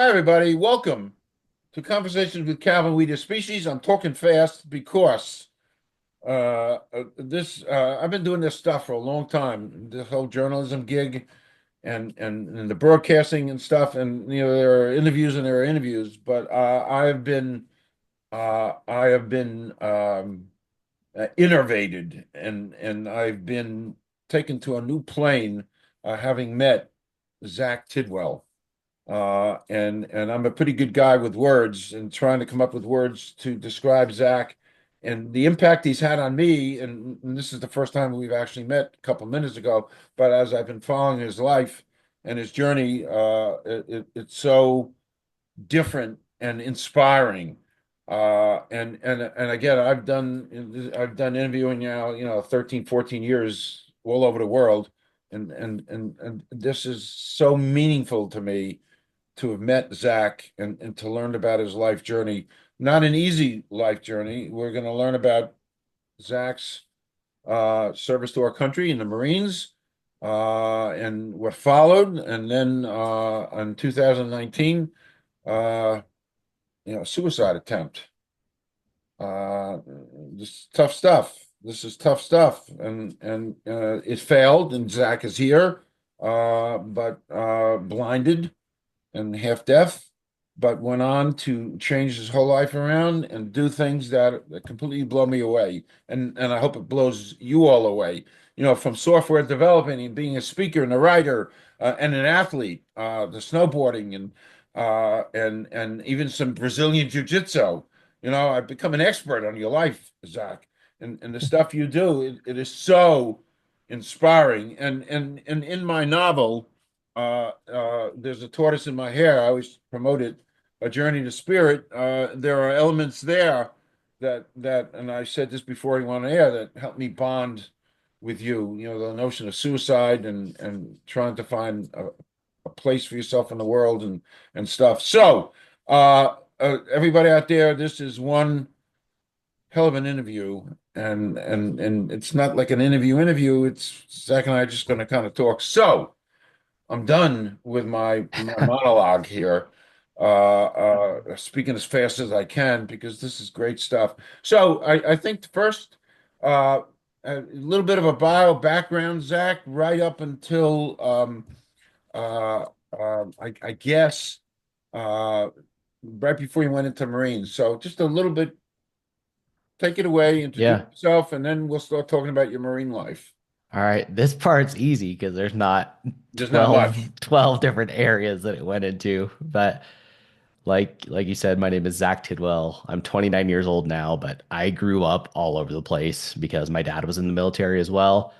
Hi, everybody. Welcome to Conversations with Calvin We the Species. I'm talking fast because I've been doing this stuff for a long time. This whole journalism gig and the broadcasting and stuff. And there are interviews and there are interviews. But I have been innervated and I've been taken to a new plane, having met Zach Tidwell. And I'm a pretty good guy with words and trying to come up with words to describe Zach and the impact he's had on me. And this is the first time we've actually met a couple minutes ago. But as I've been following his life and his journey, it's so different and inspiring. And again, I've done interviewing now, 13, 14 years all over the world. And this is so meaningful to me to have met Zach and to learn about his life journey. Not an easy life journey. We're going to learn about Zach's service to our country in the Marines, and what followed. And then in 2019, uh, suicide attempt. Uh, this tough stuff. This is tough stuff. And it failed, and Zach is here, but blinded and half deaf, but went on to change his whole life around and do things that completely blow me away. And I hope it blows you all away. From software developing and being a speaker and a writer, and an athlete, the snowboarding and even some Brazilian jiu-jitsu. I've become an expert on your life, Zach. And the stuff you do, it is so inspiring. And in my novel, there's a tortoise in my hair. I always promote it, A Journey to Spirit. There are elements there and I said this before you went on air, that help me bond with you. The notion of suicide and trying to find a place for yourself in the world and stuff. So, everybody out there, this is one hell of an interview, and it's not like an interview. It's Zach and I are just going to kind of talk. So. I'm done with my monologue here. Speaking as fast as I can because this is great stuff. So I think first, a little bit of a bio background, Zach, right up until uh, I guess uh, right before you went into Marines. So just a little bit, take it away, introduce Yeah. yourself, and then we'll start talking about your Marine life. All right. This part's easy because there's not There's not much. 12 different areas that it went into. But like you said, my name is Zach Tidwell. I'm 29 years old now, but I grew up all over the place because my dad was in the military as well.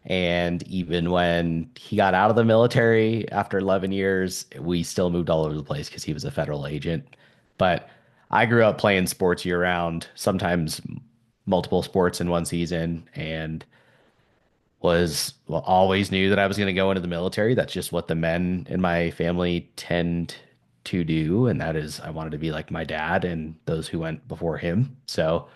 And even when he got out of the military after 11 years, we still moved all over the place because he was a federal agent. But I grew up playing sports year round, sometimes multiple sports in one season, and always knew that I was going to go into the military. That's just what the men in my family tend to do, and that is I wanted to be like my dad and those who went before him. So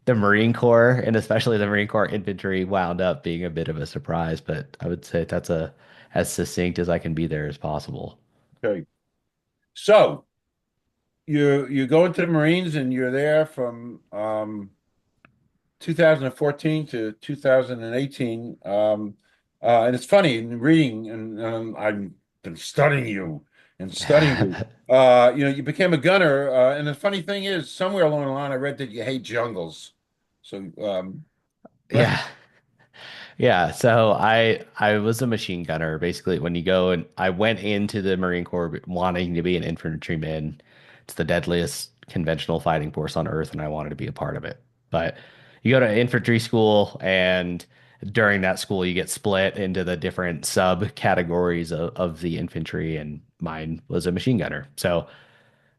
the Marine Corps and especially the Marine Corps infantry wound up being a bit of a surprise, but I would say that's a as succinct as I can be there as possible. Okay. So you go into the Marines and you're there from 2014 to 2018. And it's funny in reading, and I've been studying you and studying you. You became a gunner, and the funny thing is, somewhere along the line, I read that you hate jungles. So, Yeah. Yeah, so I was a machine gunner. Basically, when you go and I went into the Marine Corps wanting to be an infantryman. It's the deadliest conventional fighting force on earth, and I wanted to be a part of it. But you go to infantry school, and during that school, you get split into the different subcategories of the infantry, and mine was a machine gunner. So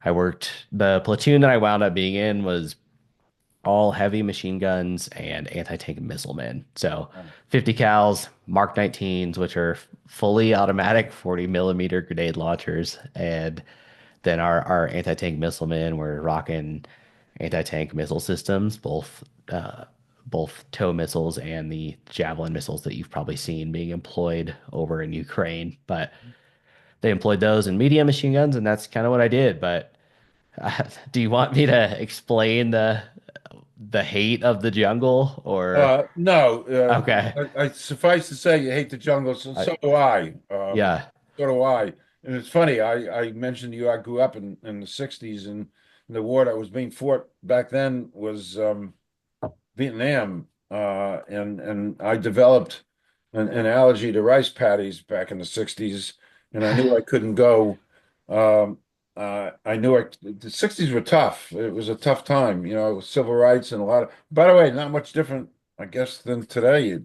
I worked the platoon that I wound up being in was all heavy machine guns and anti-tank missile men. So 50 cals, Mark 19s, which are fully automatic 40 millimeter grenade launchers. And then our anti-tank missile men were rocking anti-tank missile systems, both tow missiles and the javelin missiles that you've probably seen being employed over in Ukraine. But they employed those in medium machine guns, and that's kind of what I did. But do you want me to explain the hate of the jungle or No, okay. I suffice to say you hate the jungle, so I, so do I. yeah. So do I. And it's funny, I mentioned to you I grew up in the 60s, and the war that was being fought back then was Vietnam. And I developed an allergy to rice patties back in the 60s, and I knew I couldn't go. Um, I knew the 60s were tough. It was a tough time, with civil rights and a lot of, by the way, not much different, I guess, than today.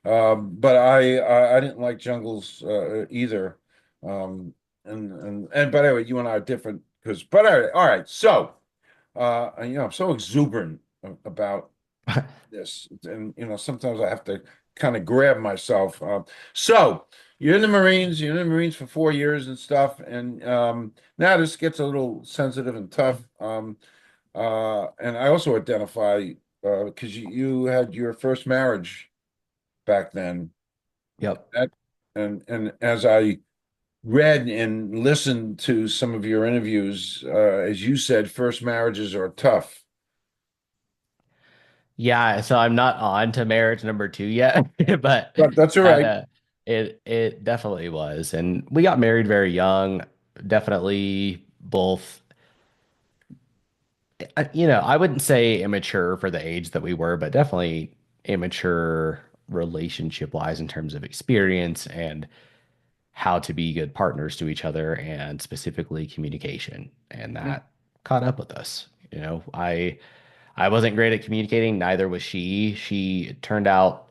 But I didn't like jungles either. And by the way, you and I are different but all right. So, I'm so exuberant about this. And, sometimes I have to kind of grab myself. So you're in the Marines for 4 years and stuff. And now this gets a little sensitive and tough. And I also identify because you had your first marriage back then. Yep. That, and as I read and listened to some of your interviews, as you said, first marriages are tough. Yeah, so I'm not on to marriage number two yet, but But that's all right. uh, it definitely was, and we got married very young. Definitely both, I wouldn't say immature for the age that we were, but definitely immature relationship wise in terms of experience and how to be good partners to each other, and specifically communication, and that caught up with us. I wasn't great at communicating, neither was she. She turned out,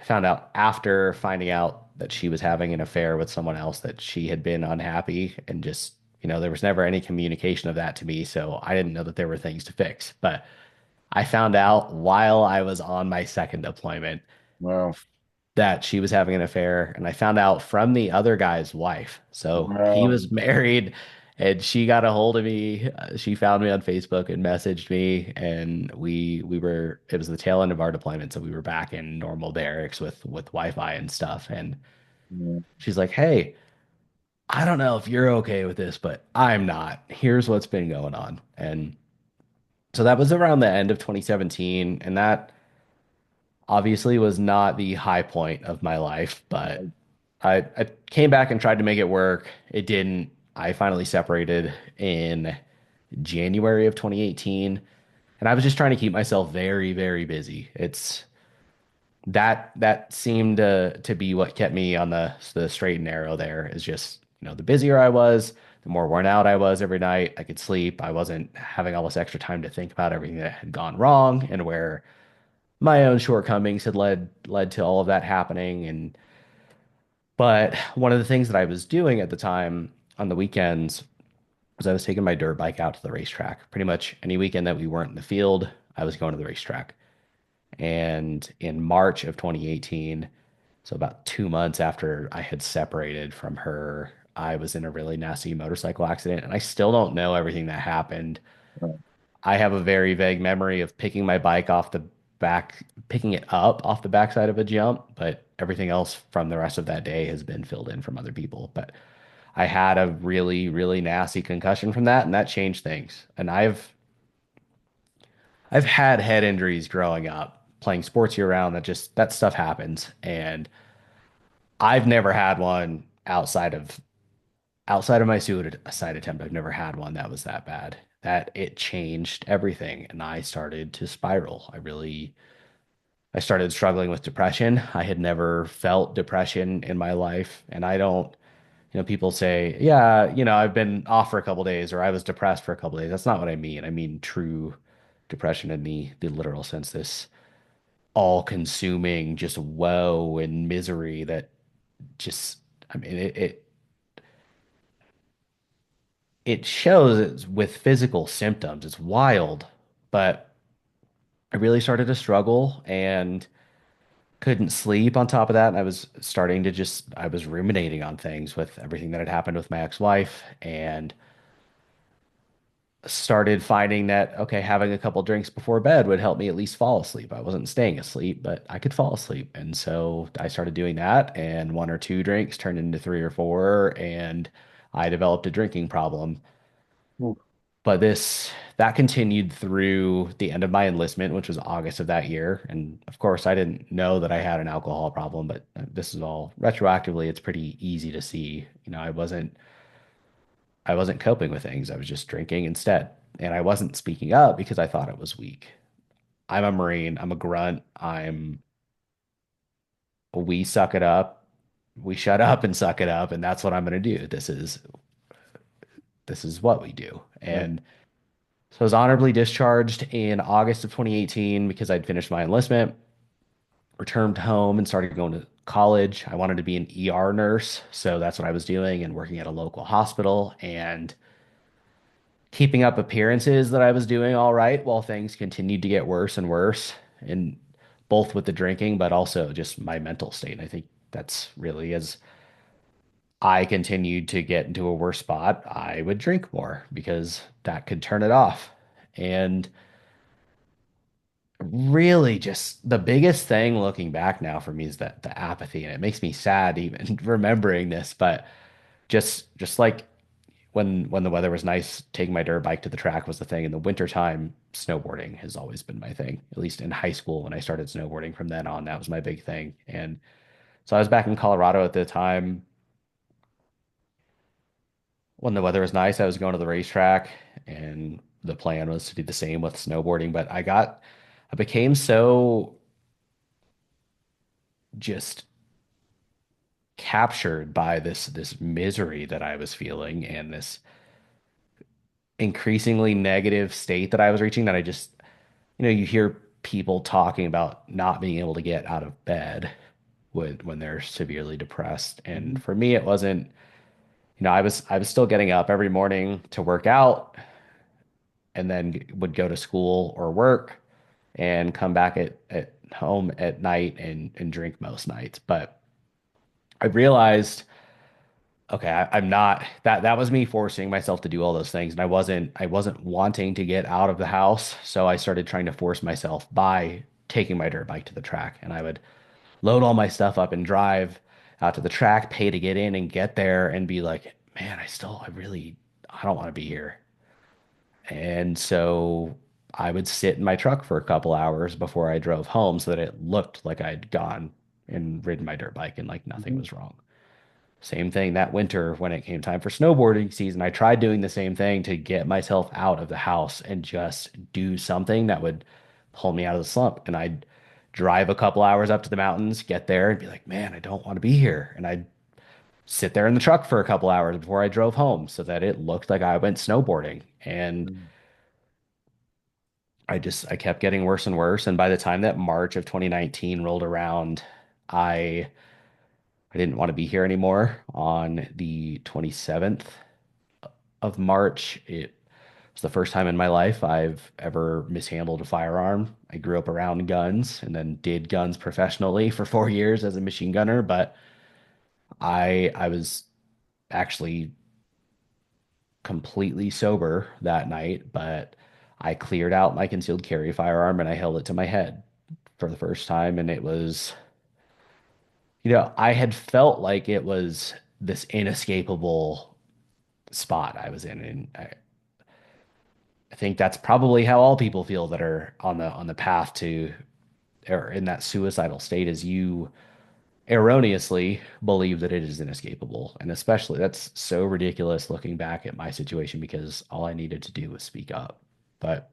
found out after finding out that she was having an affair with someone else that she had been unhappy, and just, there was never any communication of that to me. So I didn't know that there were things to fix. But I found out while I was on my second deployment Wow. that she was having an affair, and I found out from the other guy's wife. So he Wow. was married, and she got a hold of me. She found me on Facebook and messaged me, and we were it was the tail end of our deployment, so we were back in normal barracks with Wi-Fi and stuff. And Yeah. she's like, "Hey, I don't know if you're okay with this, but I'm not. Here's what's been going on." And so that was around the end of 2017, and that obviously was not the high point of my life, but I came back and tried to make it work. It didn't. I finally separated in January of 2018, and I was just trying to keep myself very, very busy. It's that seemed to be what kept me on the straight and narrow there, is just, the busier I was, the more worn out I was every night. I could sleep. I wasn't having all this extra time to think about everything that had gone wrong and where my own shortcomings had led to all of that happening. And but one of the things that I was doing at the time on the weekends was I was taking my dirt bike out to the racetrack. Pretty much any weekend that we weren't in the field, I was going to the racetrack. And in March of 2018, so about 2 months after I had separated from her, I was in a really nasty motorcycle accident. And I still don't know everything that happened. I have a very vague memory of picking it up off the backside of a jump, but everything else from the rest of that day has been filled in from other people. But I had a really, really nasty concussion from that, and that changed things. And I've had head injuries growing up, playing sports year round. That stuff happens. And I've never had one outside of my suicide attempt. I've never had one that was that bad. That it changed everything, and I started to spiral. I started struggling with depression. I had never felt depression in my life, and I don't, people say, yeah, I've been off for a couple days, or I was depressed for a couple days. That's not what I mean. I mean true depression in the literal sense, this all-consuming just woe and misery that just, I mean, it shows with physical symptoms. It's wild, but I really started to struggle and couldn't sleep on top of that. And I was ruminating on things with everything that had happened with my ex-wife. And started finding that, okay, having a couple drinks before bed would help me at least fall asleep. I wasn't staying asleep, but I could fall asleep. And so I started doing that, and one or two drinks turned into three or four, and I developed a drinking problem. Ooh. But that continued through the end of my enlistment, which was August of that year. And of course, I didn't know that I had an alcohol problem, but this is all retroactively, it's pretty easy to see. I wasn't coping with things. I was just drinking instead. And I wasn't speaking up because I thought it was weak. I'm a Marine, I'm a grunt, we suck it up. We shut up and suck it up, and that's what I'm going to do. This is what we do. Yeah. And so I was honorably discharged in August of 2018 because I'd finished my enlistment, returned home and started going to college. I wanted to be an ER nurse, so that's what I was doing and working at a local hospital and keeping up appearances that I was doing all right while things continued to get worse and worse, and both with the drinking, but also just my mental state. And I think that's really as I continued to get into a worse spot, I would drink more because that could turn it off. And really just the biggest thing looking back now for me is that the apathy, and it makes me sad even remembering this, but just like when the weather was nice, taking my dirt bike to the track was the thing. In the wintertime, snowboarding has always been my thing. At least in high school when I started snowboarding, from then on, that was my big thing. And so I was back in Colorado at the time. When the weather was nice, I was going to the racetrack, and the plan was to do the same with snowboarding. But I became so just captured by this misery that I was feeling and this increasingly negative state that I was reaching, that I just, you hear people talking about not being able to get out of bed when they're severely depressed. And Mhm. for me, it wasn't, I was still getting up every morning to work out, and then would go to school or work and come back at home at night and drink most nights. But I realized, okay, I'm not, that was me forcing myself to do all those things, and I wasn't wanting to get out of the house. So I started trying to force myself by taking my dirt bike to the track, and I would load all my stuff up and drive out to the track, pay to get in and get there and be like, man, I don't want to be here. And so I would sit in my truck for a couple hours before I drove home so that it looked like I'd gone and ridden my dirt bike and like nothing Mhm. was wrong. Same thing that winter when it came time for snowboarding season. I tried doing the same thing to get myself out of the house and just do something that would pull me out of the slump. And I'd drive a couple hours up to the mountains, get there, and be like, man, I don't want to be here. And I'd sit there in the truck for a couple hours before I drove home so that it looked like I went snowboarding. And Mhm. I kept getting worse and worse. And by the time that March of 2019 rolled around, I I didn't want to be here anymore. On the 27th of March, it was the first time in my life I've ever mishandled a firearm. I grew up around guns and then did guns professionally for 4 years as a machine gunner, but I was actually completely sober that night, but I cleared out my concealed carry firearm and I held it to my head for the first time. And it was, I had felt like it was this inescapable spot I was in. And I think that's probably how all people feel that are on the path to, or in that suicidal state, is you erroneously believe that it is inescapable. And especially that's so ridiculous looking back at my situation because all I needed to do was speak up. But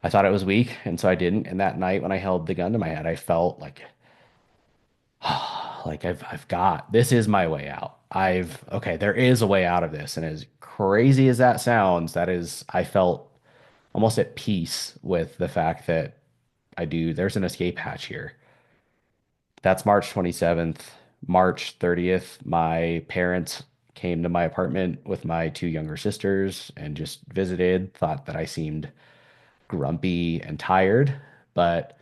I thought it was weak, and so I didn't. And that night when I held the gun to my head, I felt like like I've got, this is my way out. Okay, there is a way out of this. And as crazy as that sounds, I felt almost at peace with the fact that there's an escape hatch here. That's March 27th. March 30th, my parents came to my apartment with my two younger sisters and just visited, thought that I seemed grumpy and tired, but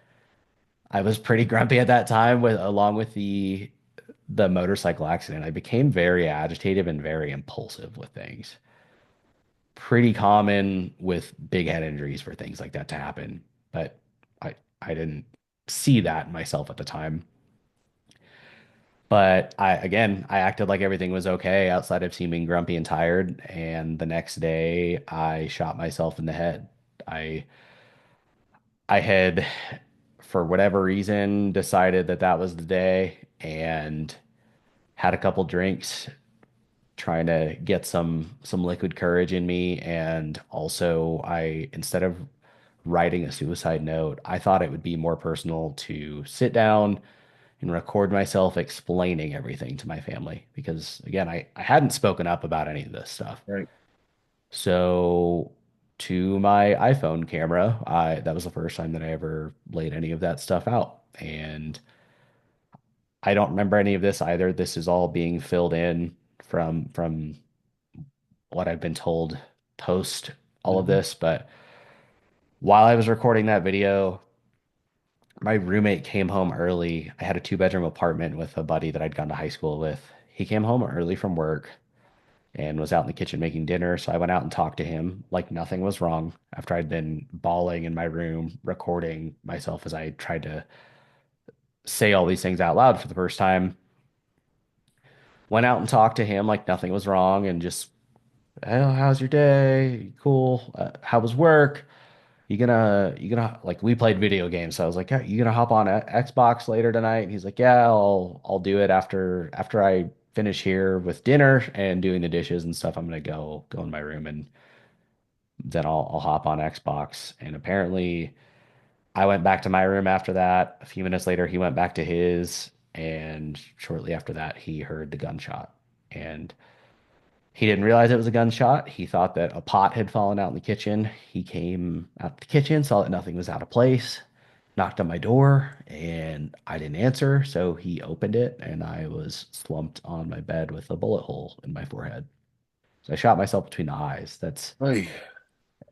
I was pretty grumpy at that time, along with the motorcycle accident. I became very agitated and very impulsive with things. pretty common with big head injuries for things like that to happen. But I didn't see that myself at the time. But I acted like everything was okay outside of seeming grumpy and tired. And the next day, I shot myself in the head. I I had, for whatever reason, decided that that was the day and had a couple drinks, trying to get some liquid courage in me. And also, I instead of writing a suicide note, I thought it would be more personal to sit down and record myself explaining everything to my family because again, I hadn't spoken up about any of this stuff. Right. So to my iPhone camera, I that was the first time that I ever laid any of that stuff out. And I don't remember any of this either. This is all being filled in from what I've been told post all of Mhm. this. But while I was recording that video, my roommate came home early. I had a two-bedroom apartment with a buddy that I'd gone to high school with. He came home early from work and was out in the kitchen making dinner. So I went out and talked to him like nothing was wrong after I'd been bawling in my room, recording myself as I tried to say all these things out loud for the first time. Went out and talked to him like nothing was wrong and just, oh, how's your day? Cool. How was work? You gonna like we played video games, so I was like, yeah, you gonna hop on Xbox later tonight? And he's like, yeah, I'll do it after I finish here with dinner and doing the dishes and stuff. I'm gonna go in my room and then I'll hop on Xbox. And apparently I went back to my room after that. A few minutes later, he went back to his, and shortly after that, he heard the gunshot. And he didn't realize it was a gunshot. He thought that a pot had fallen out in the kitchen. He came out the kitchen, saw that nothing was out of place, knocked on my door, and I didn't answer. So he opened it, and I was slumped on my bed with a bullet hole in my forehead. So I shot myself between the eyes. That's Ay,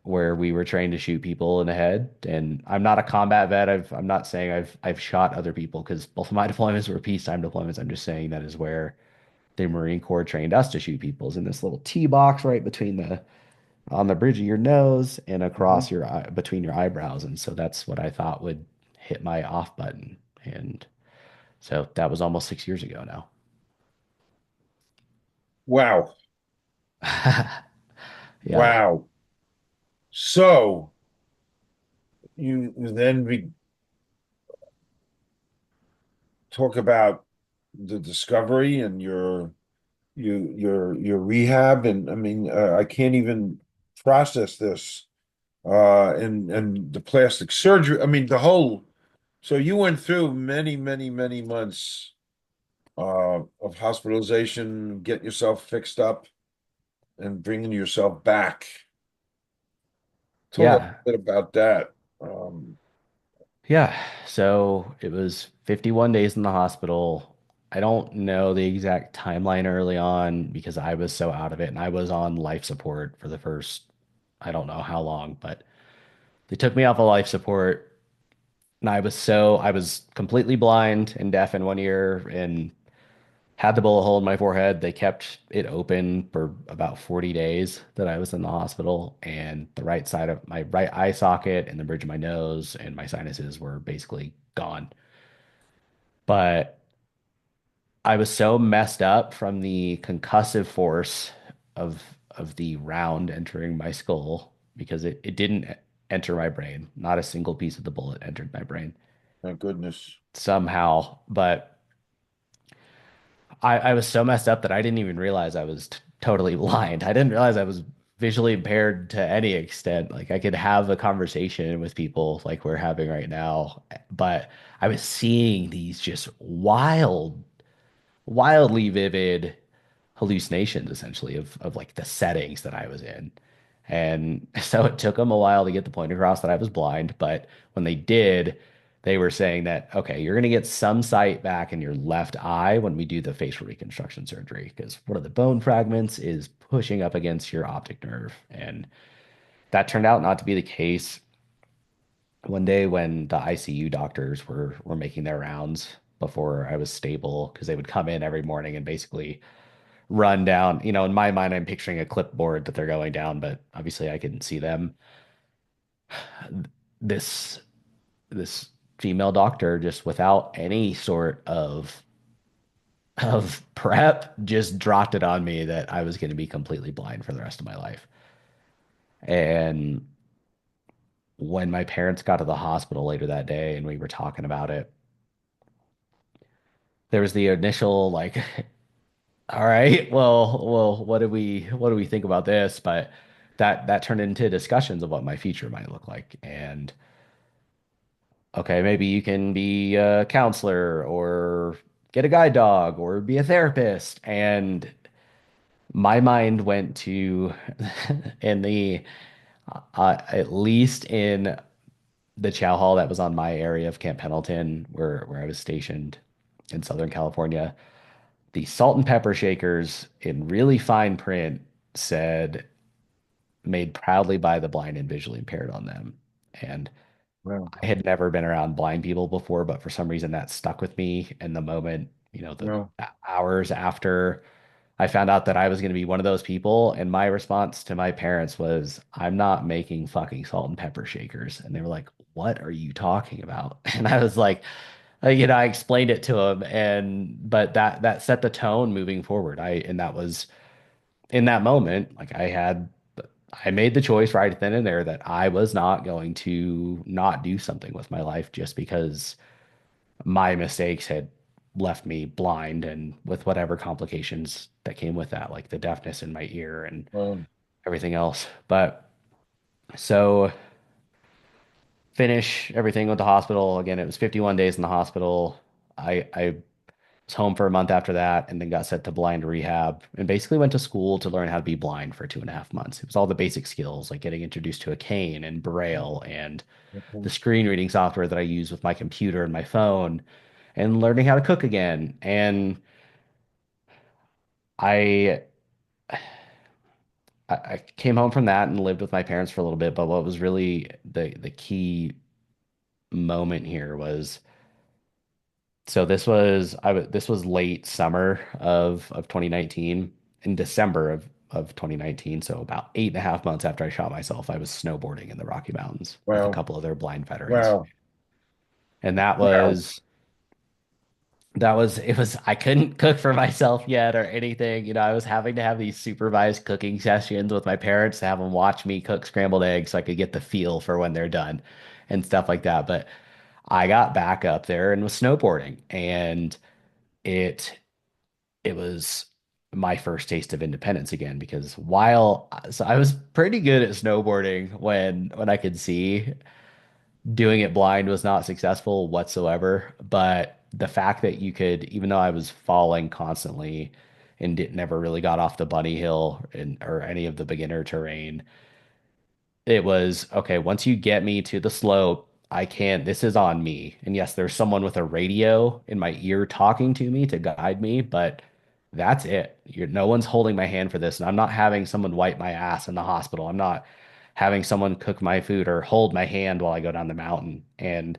where we were trained to shoot people in the head. And I'm not a combat vet. I'm not saying I've shot other people because both of my deployments were peacetime deployments. I'm just saying that is where the Marine Corps trained us to shoot people is in this little T box right between the on the bridge of your nose and mhm. across your eye, between your eyebrows. And so that's what I thought would hit my off button. And so that was almost 6 years ago Wow. now. Yeah. Wow. So you then we talk about the discovery and your rehab, and I mean, I can't even process this. And the plastic surgery. I mean, the whole. So you went through many months of hospitalization, getting yourself fixed up, and bringing yourself back. Talk a Yeah. bit about that. Um, Yeah. So it was 51 days in the hospital. I don't know the exact timeline early on because I was so out of it and I was on life support for the first, I don't know how long, but they took me off of life support and I was completely blind and deaf in one ear and had the bullet hole in my forehead. They kept it open for about 40 days that I was in the hospital, and the right side of my right eye socket and the bridge of my nose and my sinuses were basically gone. But I was so messed up from the concussive force of the round entering my skull because it didn't enter my brain. Not a single piece of the bullet entered my brain thank goodness. somehow. But I was so messed up that I didn't even realize I was totally blind. I didn't realize I was visually impaired to any extent. Like I could have a conversation with people like we're having right now, but I was seeing these just wildly vivid hallucinations essentially of like the settings that I was in. And so it took them a while to get the point across that I was blind, but when they did, they were saying that, okay, you're going to get some sight back in your left eye when we do the facial reconstruction surgery, because one of the bone fragments is pushing up against your optic nerve. And that turned out not to be the case. One day when the ICU doctors were making their rounds before I was stable, because they would come in every morning and basically run down. In my mind, I'm picturing a clipboard that they're going down, but obviously I couldn't see them. This this female doctor, just without any sort of prep, just dropped it on me that I was going to be completely blind for the rest of my life. And when my parents got to the hospital later that day and we were talking about it, there was the initial like, all right, well, what do we think about this? But that turned into discussions of what my future might look like. And okay, maybe you can be a counselor or get a guide dog or be a therapist. And my mind went to in the at least in the chow hall that was on my area of Camp Pendleton, where I was stationed in Southern California. The salt and pepper shakers in really fine print said made proudly by the blind and visually impaired on them. And Well, I had never been around blind people before, but for some reason that stuck with me in the moment, the well, hours after I found out that I was going to be one of those people. And my response to my parents was, I'm not making fucking salt and pepper shakers. And they were like, what are you talking about? And I was like, I explained it to them, but that set the tone moving forward. And that was in that moment, like I made the choice right then and there that I was not going to not do something with my life just because my mistakes had left me blind and with whatever complications that came with that, like the deafness in my ear and well, everything else. But so finish everything with the hospital. Again, it was 51 days in the hospital. I was home for a month after that and then got sent to blind rehab and basically went to school to learn how to be blind for 2.5 months. It was all the basic skills like getting introduced to a cane and braille and the screen reading software that I use with my computer and my phone and learning how to cook again. And I I came home from that and lived with my parents for a little bit, but what was really the key moment here was so this was late summer of 2019. In December of 2019, so about 8.5 months after I shot myself, I was snowboarding in the Rocky Mountains with a well, couple other blind veterans. well, And well, I couldn't cook for myself yet or anything. I was having to have these supervised cooking sessions with my parents to have them watch me cook scrambled eggs so I could get the feel for when they're done and stuff like that. But I got back up there and was snowboarding, and it it was my first taste of independence again because so I was pretty good at snowboarding when I could see. Doing it blind was not successful whatsoever, but the fact that you could, even though I was falling constantly and never really got off the bunny hill or any of the beginner terrain, it was okay. Once you get me to the slope, I can't, this is on me. And yes, there's someone with a radio in my ear talking to me to guide me, but that's it. No one's holding my hand for this. And I'm not having someone wipe my ass in the hospital. I'm not having someone cook my food or hold my hand while I go down the mountain. And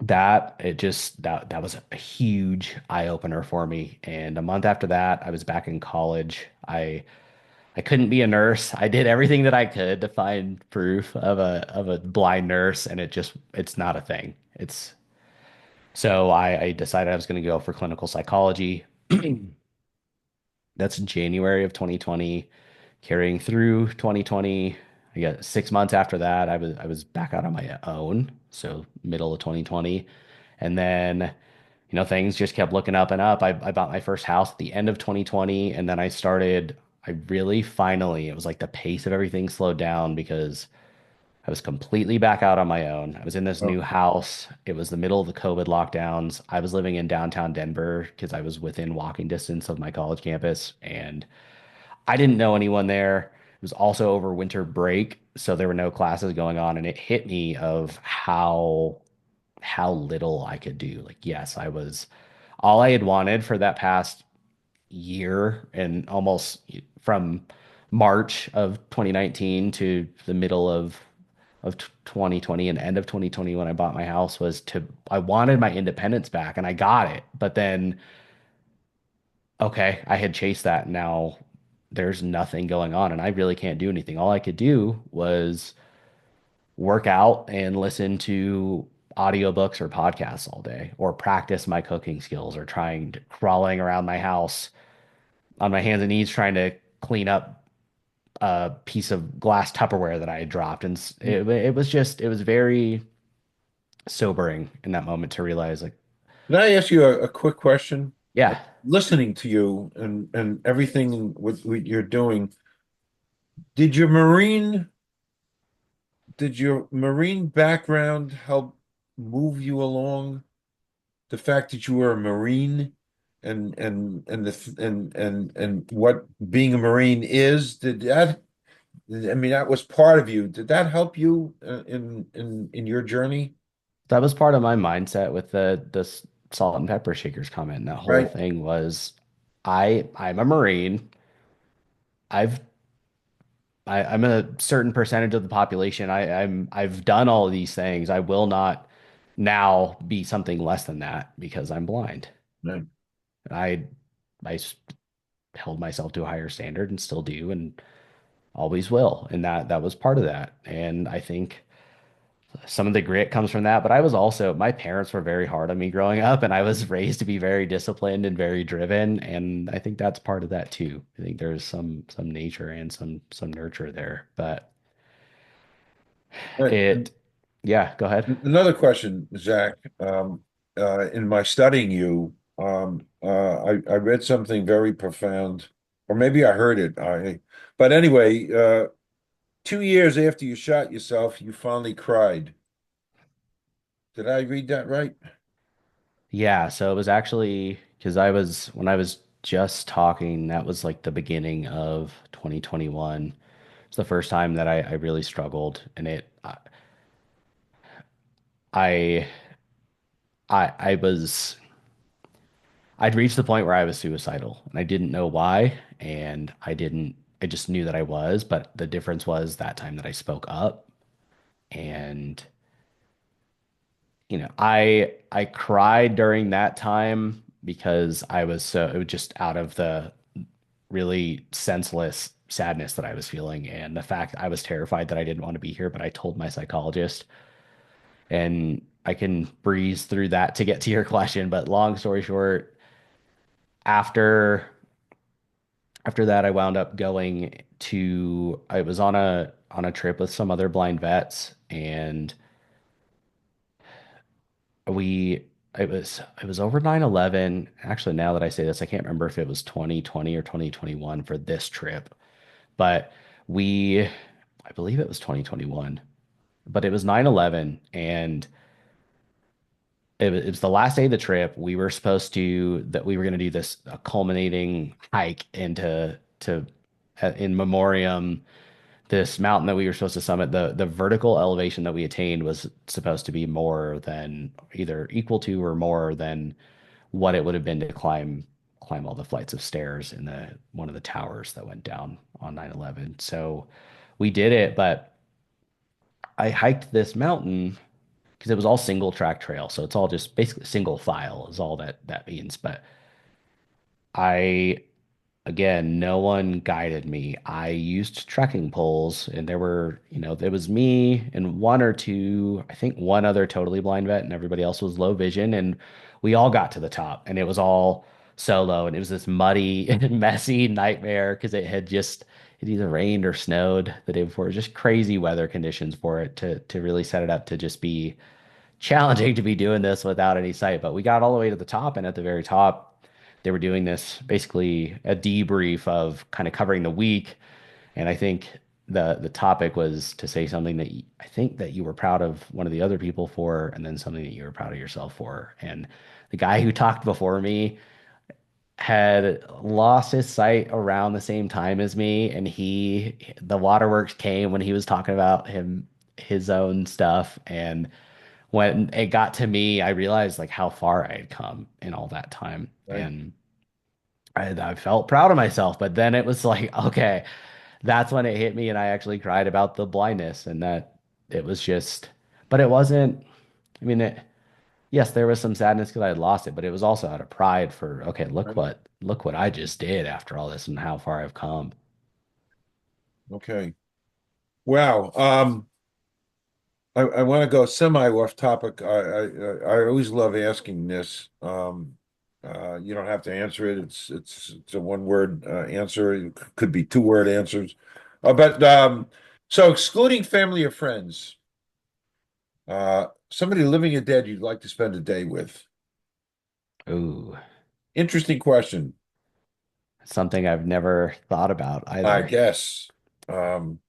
that was a huge eye opener for me. And a month after that, I was back in college. I couldn't be a nurse. I did everything that I could to find proof of a blind nurse, and it's not a thing. I decided I was going to go for clinical psychology. That's January of 2020, carrying through 2020. I got 6 months after that, I was back out on my own, so middle of 2020. And then, things just kept looking up and up. I bought my first house at the end of 2020, and then I really finally, it was like the pace of everything slowed down because I was completely back out on my own. I was in this new well, house. It was the middle of the COVID lockdowns. I was living in downtown Denver because I was within walking distance of my college campus, and I didn't know anyone there. It was also over winter break, so there were no classes going on, and it hit me of how little I could do. Like, yes, all I had wanted for that past year and almost from March of 2019 to the middle of 2020 and end of 2020 when I bought my house I wanted my independence back and I got it. But then okay, I had chased that. Now there's nothing going on and I really can't do anything. All I could do was work out and listen to audiobooks or podcasts all day or practice my cooking skills or crawling around my house on my hands and knees trying to clean up a piece of glass Tupperware that I had dropped. And it was just, it was very sobering in that moment to realize like, Can I ask you a quick question? yeah, Listening to you and everything what you're doing, did your Marine did your Marine background help move you along? The fact that you were a Marine and and what being a Marine is, did that I mean that was part of you. Did that help you in your journey? that was part of my mindset with the salt and pepper shakers comment. And that whole Right? thing was I'm a Marine. I've I'm a certain percentage of the population. I've done all of these things. I will not now be something less than that because I'm blind. Right. I I held myself to a higher standard and still do and always will. And that was part of that. And I think some of the grit comes from that. But I was also, my parents were very hard on me growing up, and I was raised to be very disciplined and very driven. And I think that's part of that too. I think there's some nature and some nurture there. But Right. it, yeah, go ahead. Another question, Zach. In my studying you, I read something very profound, or maybe I heard it. But anyway, 2 years after you shot yourself, you finally cried. Did I read that right? Yeah, so it was actually because when I was just talking, that was like the beginning of 2021. It's the first time that I really struggled, and I, I was, I'd reached the point where I was suicidal, and I didn't know why, and I just knew that I was, but the difference was that time that I spoke up, and I cried during that time because I was so it was just out of the really senseless sadness that I was feeling and the fact I was terrified that I didn't want to be here, but I told my psychologist and I can breeze through that to get to your question, but long story short, after after that I wound up going to I was on a trip with some other blind vets and we it was over 9/11. Actually, now that I say this, I can't remember if it was 2020 or 2021 for this trip, but we I believe it was 2021, but it was 9/11 and it was the last day of the trip. We were supposed to that we were going to do this a culminating hike into to in memoriam this mountain that we were supposed to summit. The vertical elevation that we attained was supposed to be more than either equal to or more than what it would have been to climb all the flights of stairs in the one of the towers that went down on 9/11. So we did it, but I hiked this mountain because it was all single track trail. So it's all just basically single file is all that means. But I again, no one guided me. I used trekking poles, and there were, there was me and one or two, I think one other totally blind vet, and everybody else was low vision. And we all got to the top, and it was all solo, and it was this muddy and messy nightmare because it either rained or snowed the day before. It was just crazy weather conditions for it to really set it up to just be challenging to be doing this without any sight. But we got all the way to the top, and at the very top, they were doing this basically a debrief of kind of covering the week. And I think the topic was to say something that I think that you were proud of one of the other people for, and then something that you were proud of yourself for. And the guy who talked before me had lost his sight around the same time as me, and the waterworks came when he was talking about his own stuff, and when it got to me, I realized like how far I had come in all that time. Right. And I felt proud of myself. But then it was like, okay, that's when it hit me. And I actually cried about the blindness and that it was just, but it wasn't, I mean, yes, there was some sadness because I had lost it, but it was also out of pride for, okay, Right. look what I just did after all this and how far I've come. Okay. Wow. I want to go semi off topic. I always love asking this. You don't have to answer it. It's a one word answer. It could be two word answers. But so excluding family or friends, somebody living or dead you'd like to spend a day with. Ooh, Interesting question, something I've never thought about I either. guess. Um,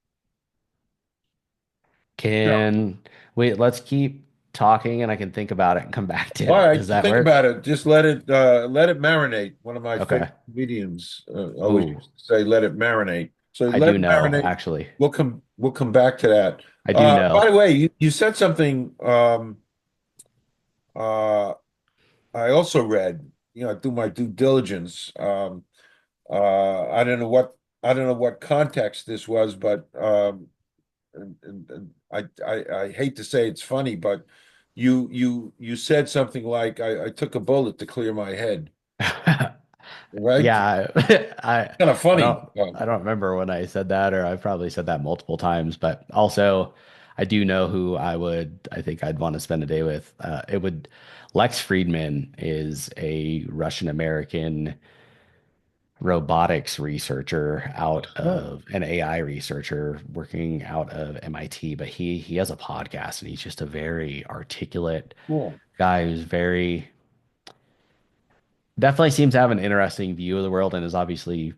no. Can wait, let's keep talking and I can think about it and come back to All it. right, Does that think work? about it. Just let it marinate. One of my favorite Okay. comedians always Ooh, used to say, "Let it marinate." So I let do it know, marinate. actually. We'll come back to that. I do By know. the way, you said something. Uh, I also read. I do my due diligence. I don't know what context this was, but and I hate to say it's funny, but you said something like I took a bullet to clear my head, right? Yeah, I Kind of I funny. don't I don't remember when I said that, or I've probably said that multiple times, but also I do know who I think I'd want to spend a day with. It would Lex Friedman is a Russian American robotics researcher out Oh, of an AI researcher working out of MIT, but he has a podcast and he's just a very articulate cool. guy who's very definitely seems to have an interesting view of the world and is obviously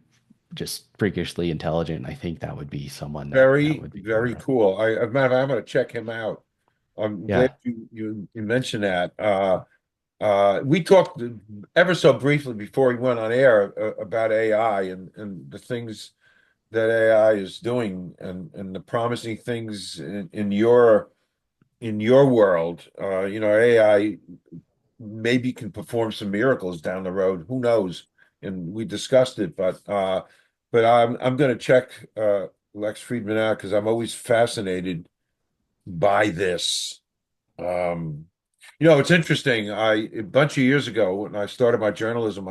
just freakishly intelligent. I think that would be someone that Very, would be very interesting. cool. As a matter of fact, I'm going to check him out. I'm glad Yeah. you mentioned that. We talked ever so briefly before we went on air about AI and the things that AI is doing and the promising things in your world. AI maybe can perform some miracles down the road. Who knows? And we discussed it, but I'm going to check Lex Friedman out because I'm always fascinated by this. Um, it's interesting. A bunch of years ago when I started my journalism,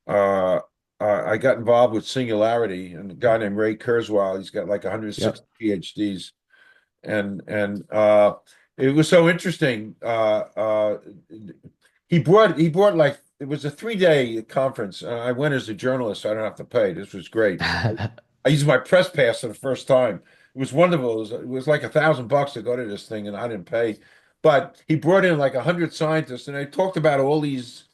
uh, I got involved with Singularity and a guy named Ray Kurzweil. He's got like Yep. 160 PhDs, and it was so interesting. He brought like it was a 3 day conference. I went as a journalist, so I don't have to pay. This was great. I used my press pass for the first time. It was wonderful. It was like $1,000 to go to this thing, and I didn't pay. But he brought in like 100 scientists, and they talked about all these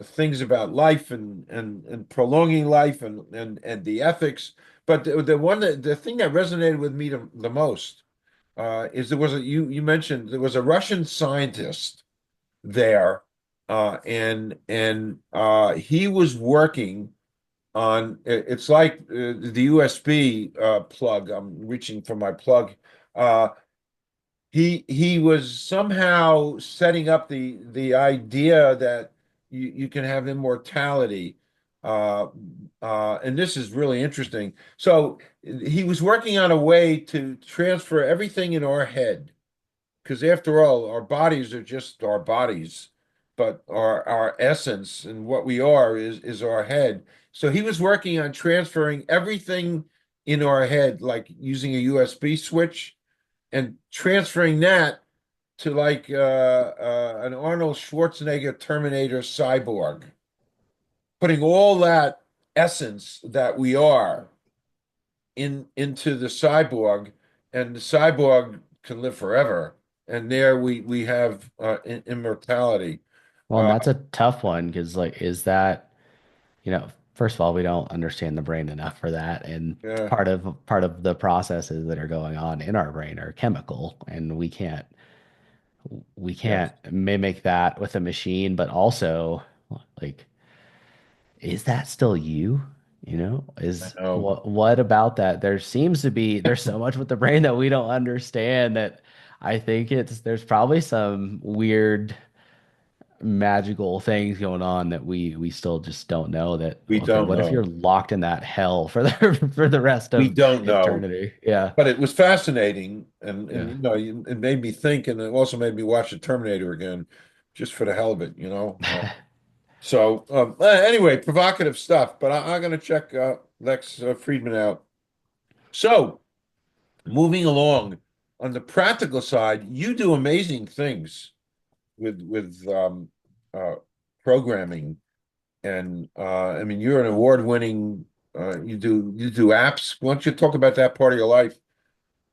things about life and prolonging life and the ethics. But the thing that resonated with me the most is there was you mentioned there was a Russian scientist there, and he was working on it's like the USB plug. I'm reaching for my plug. Uh, he was somehow setting up the idea that you can have immortality. Uh, and this is really interesting. So he was working on a way to transfer everything in our head because after all, our bodies are just our bodies, but our essence and what we are is our head. So he was working on transferring everything in our head, like using a USB switch and transferring that to like an Arnold Schwarzenegger Terminator cyborg, putting all that essence that we are into the cyborg, and the cyborg can live forever. And there we have immortality. Well, and Uh, that's a tough one because, like, is that, first of all, we don't understand the brain enough for that, and yeah, part of the processes that are going on in our brain are chemical, and we yes, can't mimic that with a machine. But also, like, is that still you? I Is know. what about that? There's so much with the brain that we don't understand that I think there's probably some weird magical things going on that we still just don't know that, We okay, don't what if you're know. locked in that hell for the for the rest We of don't know. eternity? Yeah. But it was fascinating, and Yeah. it made me think, and it also made me watch the Terminator again, just for the hell of it, anyway, provocative stuff. But I'm going to check Lex Friedman out. So moving along on the practical side, you do amazing things with uh, programming, and I mean you're an award-winning. You do apps. Why don't you talk about that part of your life?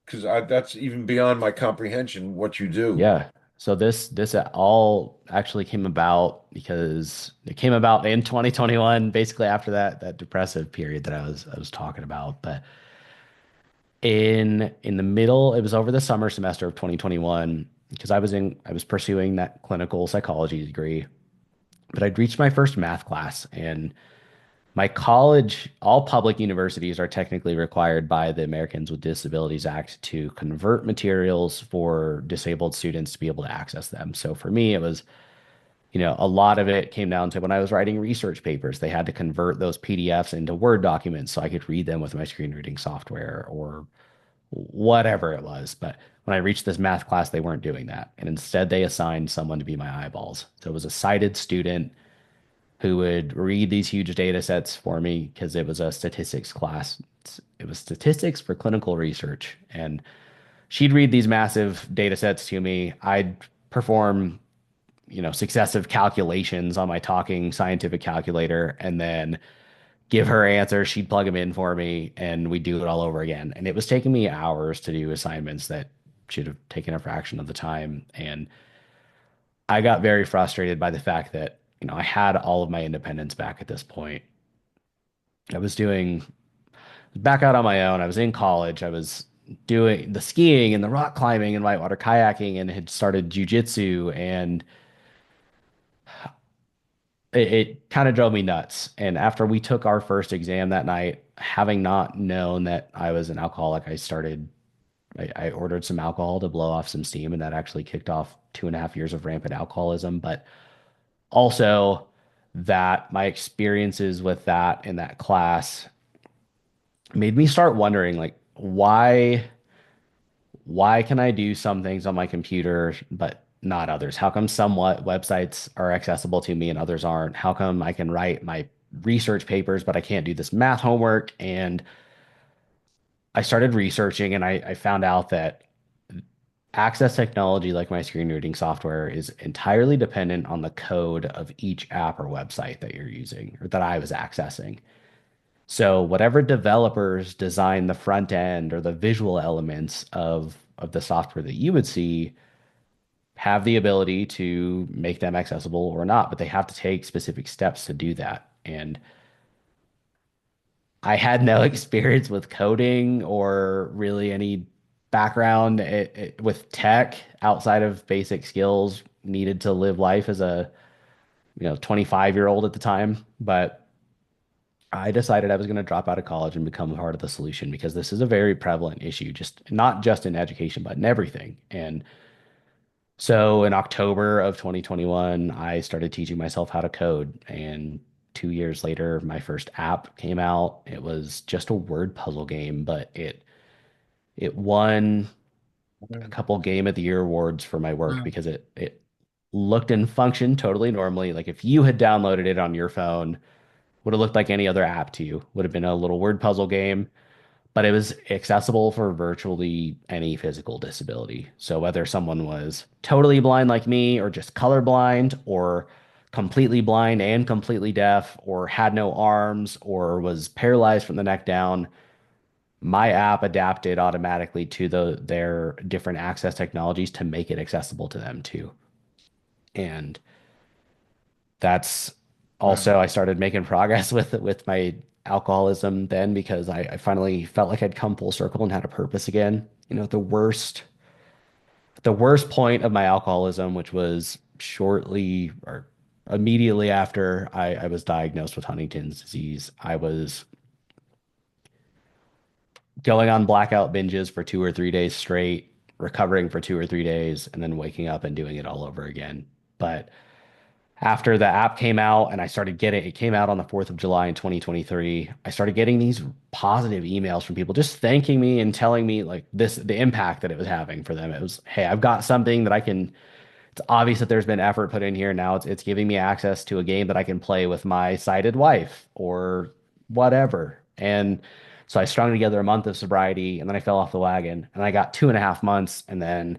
Because that's even beyond my comprehension what you do. Yeah. So this all actually came about because it came about in 2021, basically after that depressive period that I was talking about. But in the middle, it was over the summer semester of 2021 because I was pursuing that clinical psychology degree, but I'd reached my first math class and my college, all public universities are technically required by the Americans with Disabilities Act to convert materials for disabled students to be able to access them. So for me, it was, a lot of it came down to when I was writing research papers, they had to convert those PDFs into Word documents so I could read them with my screen reading software or whatever it was. But when I reached this math class, they weren't doing that. And instead, they assigned someone to be my eyeballs. So it was a sighted student who would read these huge data sets for me because it was a statistics class. It was statistics for clinical research. And she'd read these massive data sets to me. I'd perform, successive calculations on my talking scientific calculator and then give her answers. She'd plug them in for me and we'd do it all over again. And it was taking me hours to do assignments that should have taken a fraction of the time. And I got very frustrated by the fact that, I had all of my independence back at this point. I was doing back out on my own. I was in college. I was doing the skiing and the rock climbing and whitewater kayaking and had started jujitsu and it kind of drove me nuts. And after we took our first exam that night, having not known that I was an alcoholic, I ordered some alcohol to blow off some steam, and that actually kicked off 2.5 years of rampant alcoholism. But also that my experiences with that in that class made me start wondering like why can I do some things on my computer but not others? How come websites are accessible to me and others aren't? How come I can write my research papers but I can't do this math homework? And I started researching and I found out that access technology like my screen reading software is entirely dependent on the code of each app or website that you're using or that I was accessing. So whatever developers design the front end or the visual elements of the software that you would see have the ability to make them accessible or not, but they have to take specific steps to do that. And I had no experience with coding or really any background with tech outside of basic skills needed to live life as a 25-year-old at the time. But I decided I was going to drop out of college and become a part of the solution because this is a very prevalent issue, just not just in education, but in everything. And so in October of 2021, I started teaching myself how to code. And 2 years later, my first app came out. It was just a word puzzle game, but it won a couple Game of the Year awards for my work Wow. because it looked and functioned totally normally. Like if you had downloaded it on your phone, would have looked like any other app to you. Would have been a little word puzzle game, but it was accessible for virtually any physical disability. So whether someone was totally blind like me, or just colorblind, or completely blind and completely deaf, or had no arms, or was paralyzed from the neck down, my app adapted automatically to their different access technologies to make it accessible to them too. And that's Wow. also I started making progress with my alcoholism then because I finally felt like I'd come full circle and had a purpose again. The worst point of my alcoholism, which was shortly or immediately after I was diagnosed with Huntington's disease, I was going on blackout binges for 2 or 3 days straight, recovering for 2 or 3 days, and then waking up and doing it all over again. But after the app came out and I started getting it came out on the 4th of July in 2023. I started getting these positive emails from people just thanking me and telling me like the impact that it was having for them. It was, hey, I've got something that I can it's obvious that there's been effort put in here. Now it's giving me access to a game that I can play with my sighted wife or whatever. And so I strung together a month of sobriety and then I fell off the wagon and I got 2.5 months and then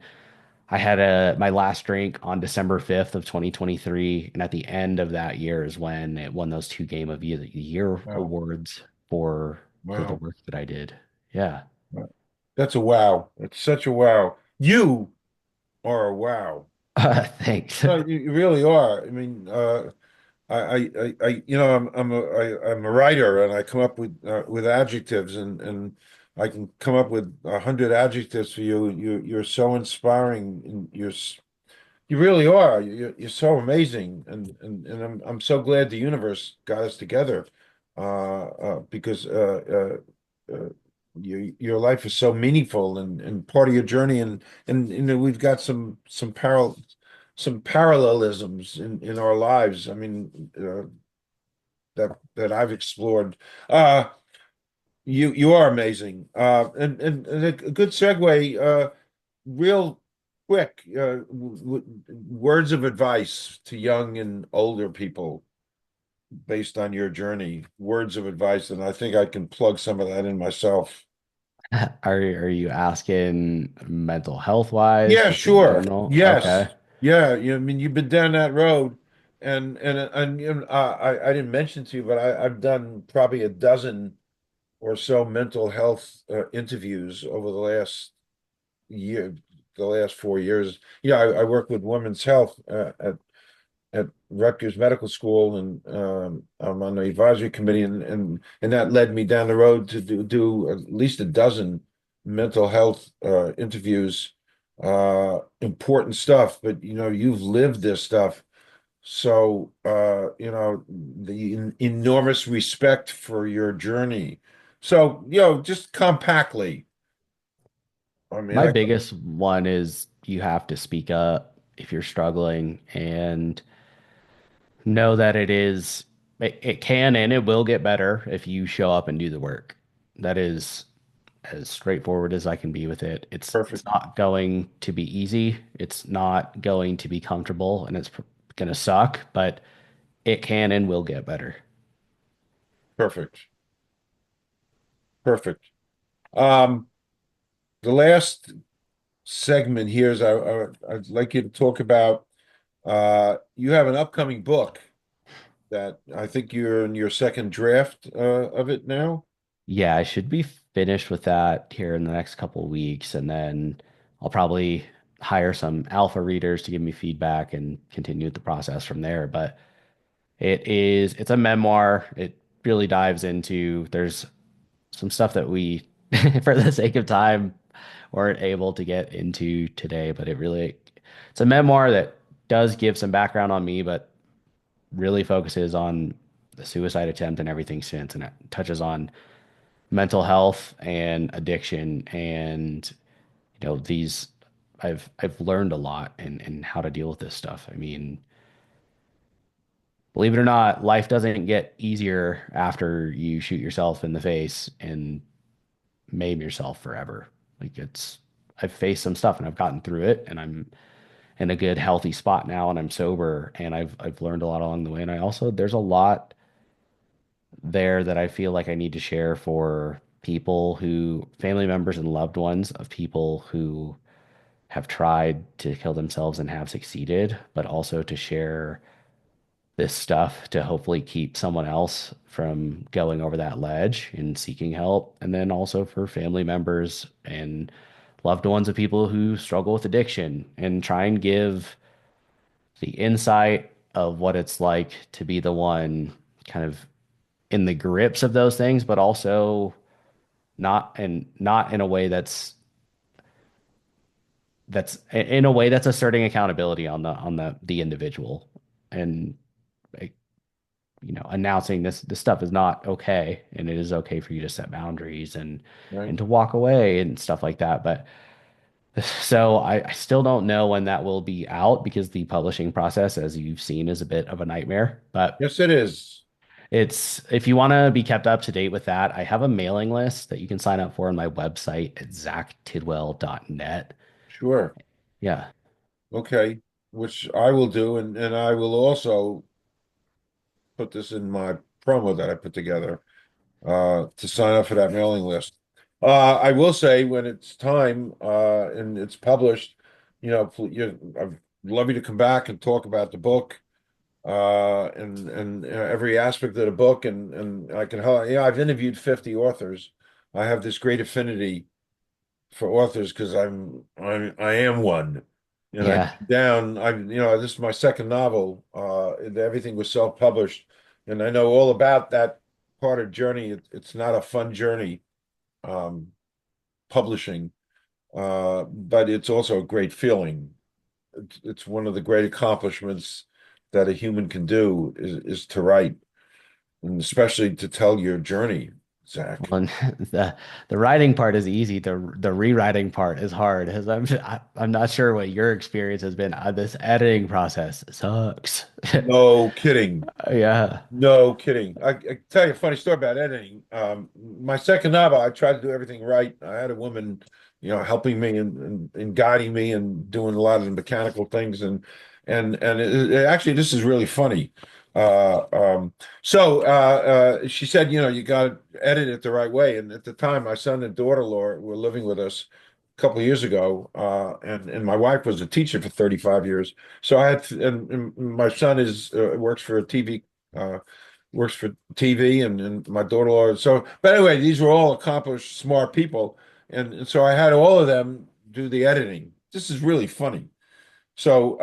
I had my last drink on December 5th of 2023. And at the end of that year is when it won those two Game of the Year Wow. awards for the Wow. work that I did. Yeah. Wow. That's a wow. It's such a wow. You are a wow. Thanks. No, you really are. I mean, I'm a writer, and I come up with adjectives, and I can come up with 100 adjectives for you. You're so inspiring, and you really are. You're so amazing, and I'm so glad the universe got us together, because your life is so meaningful and part of your journey, and you know we've got some parallelisms in our lives. I mean, that I've explored. Uh, you are amazing, and a good segue. Real quick, words of advice to young and older people based on your journey. Words of advice, and I think I can plug some of that in myself. Are you asking mental health wise, Yeah, just in sure. general? Okay. Yes. Yeah. I mean, you've been down that road, and you know, I didn't mention to you, but I've done probably a dozen or so mental health interviews over year, the last 4 years. Yeah, I work with women's health at Rutgers Medical School, and I'm on the advisory committee, and that led me down the road to do at least a dozen mental health interviews. Important stuff, but you know, you've lived this stuff. So, you know, the enormous respect for your journey. So, you know, just compactly, I mean, My biggest one is you have to speak up if you're struggling and know that it can and it will get better if you show up and do the work. That is as straightforward as I can be with it. It's perfect, not going to be easy. It's not going to be comfortable and it's going to suck, but it can and will get better. perfect, perfect. Um, the last segment here is I'd like you to talk about you have an upcoming book that I think you're in your second draft of it now. Yeah, I should be finished with that here in the next couple of weeks, and then I'll probably hire some alpha readers to give me feedback and continue the process from there. But it's a memoir. It really dives into there's some stuff that we, for the sake of time, weren't able to get into today, but it's a memoir that does give some background on me, but really focuses on the suicide attempt and everything since, and it touches on mental health and addiction and these I've learned a lot in how to deal with this stuff. I mean, believe it or not, life doesn't get easier after you shoot yourself in the face and maim yourself forever. Like I've faced some stuff and I've gotten through it and I'm in a good healthy spot now and I'm sober and I've learned a lot along the way and I also there's a lot there that I feel like I need to share for people who, family members and loved ones of people who have tried to kill themselves and have succeeded, but also to share this stuff to hopefully keep someone else from going over that ledge and seeking help. And then also for family members and loved ones of people who struggle with addiction and try and give the insight of what it's like to be the one kind of in the grips of those things, but also not in a way that's in a way that's asserting accountability on the individual and like, announcing this stuff is not okay and it is okay for you to set boundaries and Right. to walk away and stuff like that. But So I still don't know when that will be out because the publishing process, as you've seen, is a bit of a nightmare. But Yes, it is. it's if you want to be kept up to date with that, I have a mailing list that you can sign up for on my website at zachtidwell.net. Sure. Yeah. Okay. Which I will do, and I will also put this in my promo that I put together to sign up for that mailing list. I will say when it's time and it's published, I'd love you to come back and talk about the book and every aspect of the book, and I can help. I've interviewed 50 authors. I have this great affinity for authors because I am one. And I Yeah. came down, this is my second novel. And everything was self-published. And I know all about that part of journey. It's not a fun journey, um, publishing, but it's also a great feeling. It's one of the great accomplishments that a human can do is to write, and especially to tell your journey, Zach. Well, the writing part is easy. The rewriting part is hard. As I'm not sure what your experience has been. This editing process sucks. No kidding. Yeah. No kidding. I tell you a funny story about editing. My second novel, I tried to do everything right. I had a woman, helping me and guiding me and doing a lot of the mechanical things. And actually, this is really funny. Uh, um, she said, you got to edit it the right way. And at the time, my son and daughter-in-law were living with us a couple of years ago, and my wife was a teacher for 35 years. So I had, and my son is works for a TV uh, works for TV, and my daughter-in-law. So, but anyway, these were all accomplished, smart people, and so I had all of them do the editing. This is really funny. So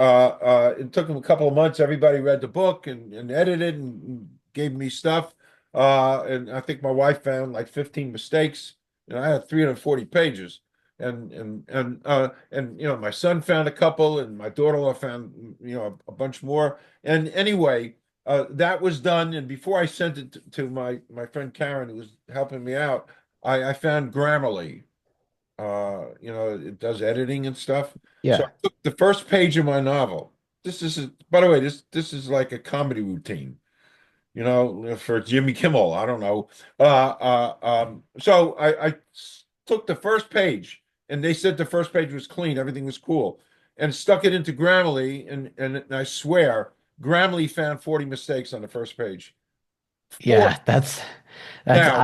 it took them a couple of months. Everybody read the book and edited and gave me stuff. And I think my wife found like 15 mistakes. And I had 340 pages. And my son found a couple, and my daughter-in-law found a bunch more. And anyway, that was done. And before I sent it to my friend Karen, who was helping me out, I found Grammarly. It does editing and stuff. So I Yeah. took the first page of my novel. By the way, this is like a comedy routine, for Jimmy Kimmel. I don't know. So I took the first page, and they said the first page was clean, everything was cool, and stuck it into Grammarly, and I swear, Grammarly found 40 mistakes on the first page. 40. Yeah. That's Now,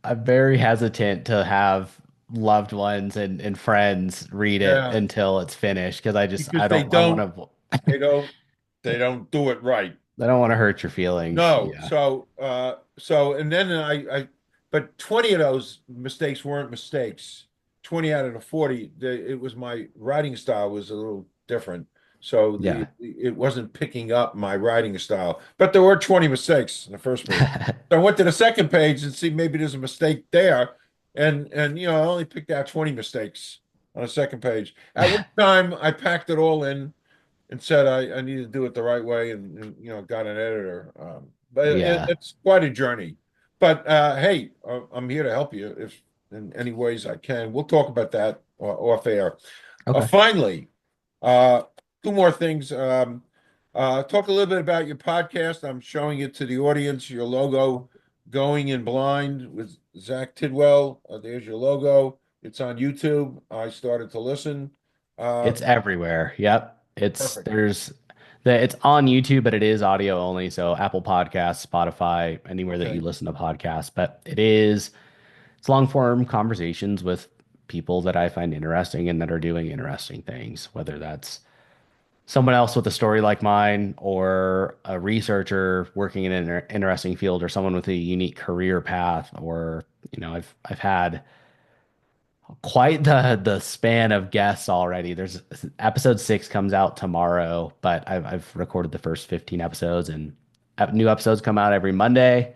I'm very hesitant to have loved ones and friends read it yeah, until it's finished because because I they don't I want don't, to they don't, they don't do it right. I don't want to hurt your feelings. No, Yeah. and then but 20 of those mistakes weren't mistakes. 20 out of the 40, it was my writing style was a little different. So Yeah. it wasn't picking up my writing style. But there were 20 mistakes in the first page. So I went to the second page and see maybe there's a mistake there. And I only picked out 20 mistakes on the second page. At which time I packed it all in and said I need to do it the right way, and got an editor. But Yeah. it's quite a journey. But hey, I'm here to help you if in any ways I can. We'll talk about that off air. Okay. Finally, uh, two more things. Talk a little bit about your podcast. I'm showing it to the audience. Your logo, Going in Blind with Zach Tidwell. There's your logo. It's on YouTube. I started to listen. Uh, It's everywhere. Yep. Perfect. It's on YouTube, but it is audio only. So Apple Podcasts, Spotify, anywhere that you Okay. listen to podcasts. But it's long form conversations with people that I find interesting and that are doing interesting things, whether that's someone else with a story like mine or a researcher working in an interesting field or someone with a unique career path or I've had quite the span of guests already. There's episode 6 comes out tomorrow, but I've recorded the first 15 episodes and new episodes come out every Monday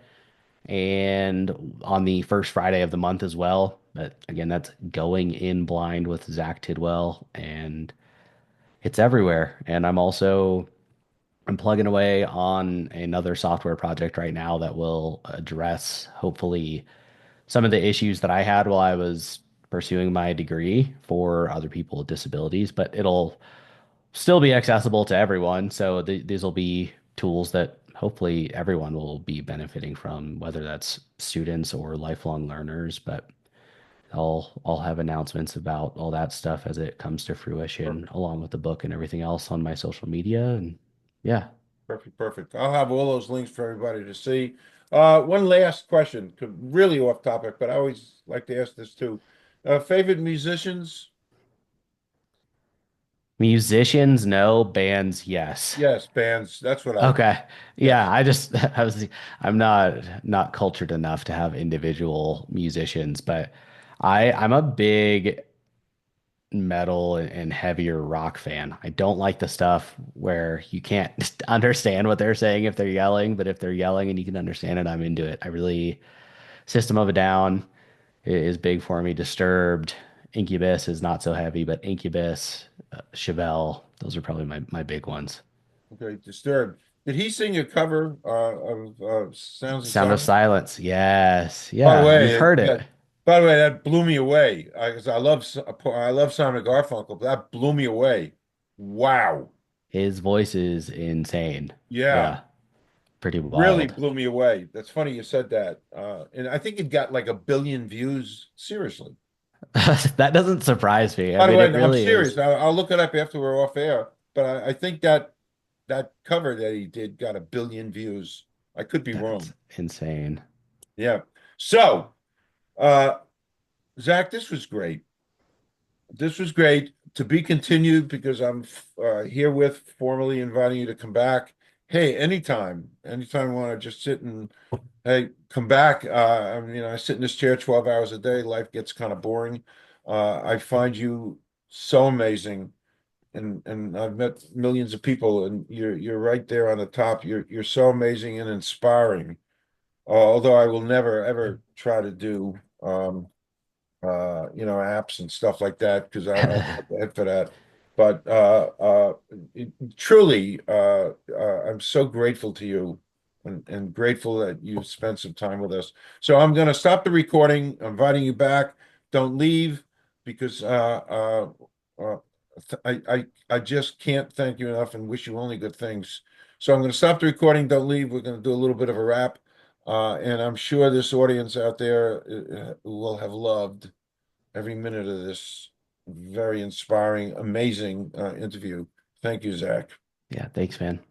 and on the first Friday of the month as well. But again, that's Going in Blind with Zach Tidwell and it's everywhere. And I'm plugging away on another software project right now that will address hopefully some of the issues that I had while I was pursuing my degree for other people with disabilities, but it'll still be accessible to everyone. So these will be tools that hopefully everyone will be benefiting from, whether that's students or lifelong learners. But I'll have announcements about all that stuff as it comes to fruition, Perfect. along with the book and everything else on my social media. And yeah, Perfect. Perfect. I'll have all those links for everybody to see. One last question, really off topic, but I always like to ask this too. Favorite musicians? musicians, no, bands, yes. Yes, bands. That's what I, Okay. Yeah, yes. I just I'm not cultured enough to have individual musicians, but I'm a big metal and heavier rock fan. I don't like the stuff where you can't understand what they're saying if they're yelling, but if they're yelling and you can understand it, I'm into it. I really System of a Down is big for me. Disturbed, Incubus is not so heavy, but Incubus, Chevelle, those are probably my big ones. Okay, Disturbed. Did he sing a cover of Sounds of Sound of Silence? Silence. Yes. By the Yeah, you've way, heard yeah. it. By the way, that blew me away. 'Cause I love Simon Garfunkel, but that blew me away. Wow. His voice is insane. Yeah, Yeah, pretty really wild. blew me away. That's funny you said that. And I think it got like 1 billion views. Seriously. That doesn't surprise me. I By the mean, way, it no, I'm really serious. is. I'll look it up after we're off air. But I think that that cover that he did got 1 billion views. I could be That's wrong. insane. Yeah. So, uh, Zach, this was great. This was great to be continued because I'm herewith formally inviting you to come back. Hey, anytime you want to just sit and hey, come back. I sit in this chair 12 hours a day. Life gets kind of boring. I find you so amazing, and I've met millions of people, and you're right there on the top. You're so amazing and inspiring. Although I will never ever try to do apps and stuff like that because I don't have the head for that. But truly, I'm so grateful to you and grateful that you spent some time with us. So I'm going to stop the recording. I'm inviting you back. Don't leave because I just can't thank you enough and wish you only good things. So I'm going to stop the recording. Don't leave. We're going to do a little bit of a wrap. And I'm sure this audience out there will have loved every minute of this very inspiring, amazing interview. Thank you, Zach. Yeah, thanks, man.